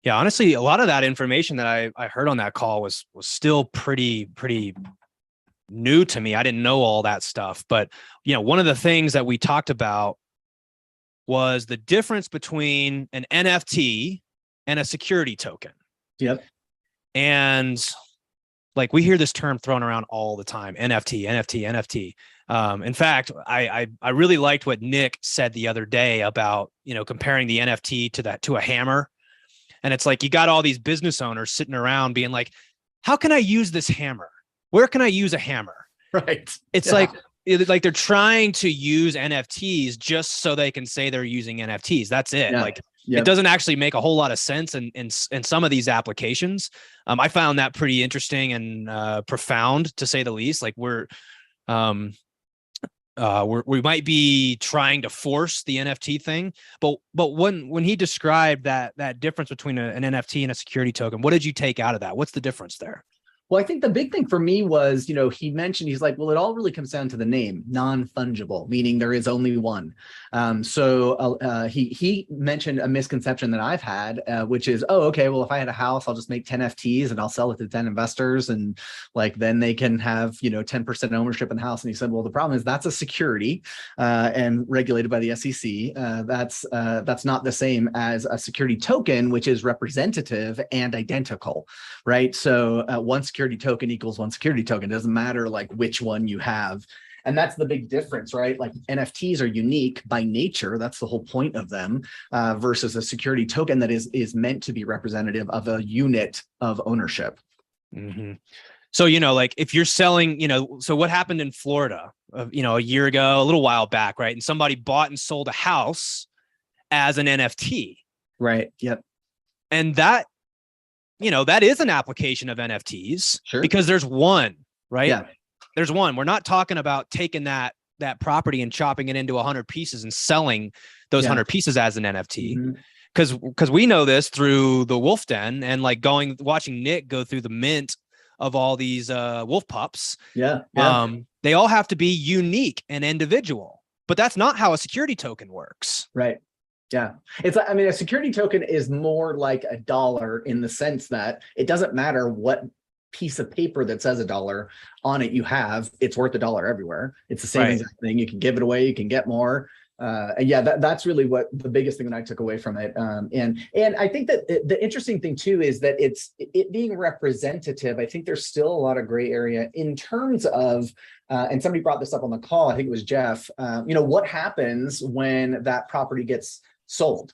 Yeah, honestly, a lot of that information that I heard on that call was still pretty new to me. I didn't know all that stuff, but one of the things that we talked about was the difference between an NFT and a security token. Yep. And like we hear this term thrown around all the time, NFT, NFT, NFT. In fact, I really liked what Nick said the other day about, comparing the NFT to a hammer. And it's like, you got all these business owners sitting around being like, how can I use this hammer? Where can I use a hammer? Right. It's like they're trying to use NFTs just so they can say they're using NFTs. That's it. Yeah. Like it doesn't actually make a whole lot of sense in some of these applications. I found that pretty interesting and profound, to say the least. Like we might be trying to force the NFT thing, but when he described that difference between an NFT and a security token, what did you take out of that? What's the difference there? Well, I think the big thing for me was, he mentioned, he's like, well, it all really comes down to the name, non-fungible, meaning there is only one. He mentioned a misconception that I've had, which is, oh, okay, well, if I had a house, I'll just make 10 FTs and I'll sell it to 10 investors. And like, then they can have, 10% ownership in the house. And he said, well, the problem is that's a security and regulated by the SEC. That's not the same as a security token, which is representative and identical, right? So one security token equals one security token. It doesn't matter like which one you have. And that's the big difference, right? Like NFTs are unique by nature. That's the whole point of them versus a security token that is meant to be representative of a unit of ownership. Mm-hmm. So, like if you're selling, so what happened in Florida, a year ago, a little while back, right? And somebody bought and sold a house as an NFT. Right. Yep. And that is an application of NFTs. Sure. Because there's one, right? Yeah. There's one. We're not talking about taking that property and chopping it into 100 pieces and selling those 100 pieces as an NFT. Because we know this through the Wolf Den and like watching Nick go through the mint of all these wolf pups. Yeah. They all have to be unique and individual, but that's not how a security token works. Right. Yeah. A security token is more like a dollar in the sense that it doesn't matter what piece of paper that says $1 on it you have, it's worth $1 everywhere. It's the same exact thing. You can give it away, you can get more. That's really what the biggest thing that I took away from it. And I think that the interesting thing too is that it being representative. I think there's still a lot of gray area in terms of, and somebody brought this up on the call, I think it was Jeff, what happens when that property gets sold?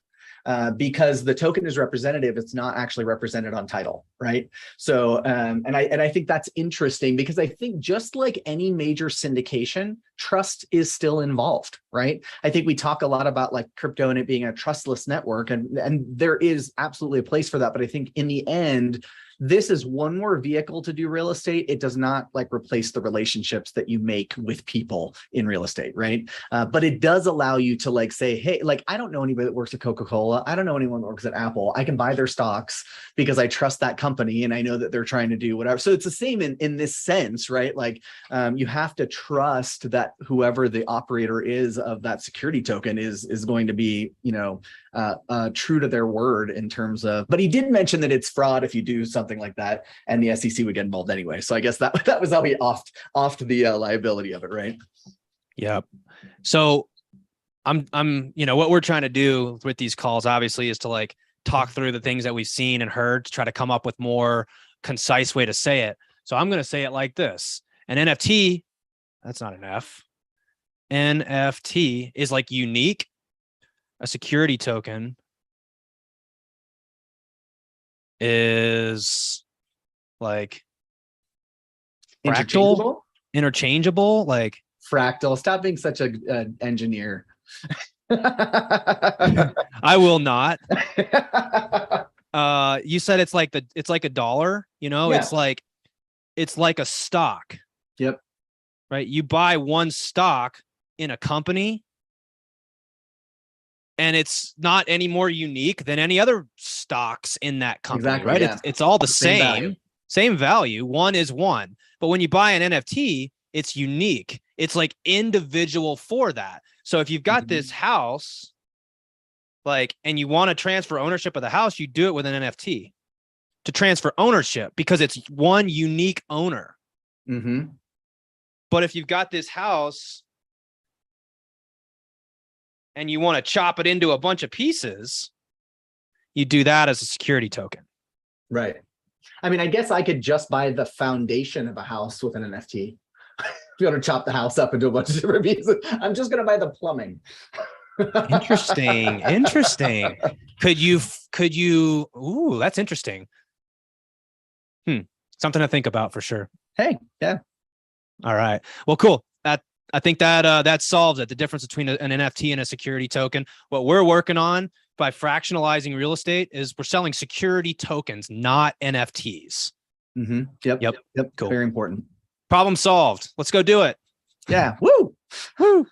Because the token is representative, it's not actually represented on title, right? So, and I think that's interesting because I think just like any major syndication, trust is still involved, right? I think we talk a lot about like crypto and it being a trustless network, and there is absolutely a place for that. But I think in the end, this is one more vehicle to do real estate. It does not like replace the relationships that you make with people in real estate, right? But it does allow you to like say, hey, like I don't know anybody that works at Coca-Cola. I don't know anyone that works at Apple. I can buy their stocks because I trust that company and I know that they're trying to do whatever. So it's the same in this sense, right? Like you have to trust that whoever the operator is of that security token is going to be, true to their word in terms of, but he did mention that it's fraud if you do something like that and the SEC would get involved anyway. So I guess that was how he offed the liability of it, right? Yep. So I'm what we're trying to do with these calls obviously is to like talk through the things that we've seen and heard to try to come up with more concise way to say it. So I'm going to say it like this. An NFT, that's not an F. NFT is like unique. A security token is like fractal, interchangeable, like fractal. Stop being such a engineer. I will not. You said it's like $1, it's like a stock. Yep. Right. You buy one stock in a company and it's not any more unique than any other stocks in that company, exactly, right? Yeah. It's all the same value. One is one. But when you buy an NFT, it's unique. It's like individual for that. So if you've got this house, like, and you want to transfer ownership of the house, you do it with an NFT to transfer ownership because it's one unique owner. Mm-hmm. But if you've got this house and you want to chop it into a bunch of pieces, you do that as a security token. Right. I mean, I guess I could just buy the foundation of a house with an NFT. If you want to chop the house up into a bunch of different pieces, I'm just going to buy the plumbing. Interesting. Interesting. Could you, ooh, that's interesting. Something to think about for sure. Hey, yeah. All right. Well, cool. I think that solves it. The difference between an NFT and a security token. What we're working on by fractionalizing real estate is we're selling security tokens, not NFTs. Mm-hmm. Yep. Cool. Very important. Problem solved. Let's go do it. Yeah. Woo. Woo.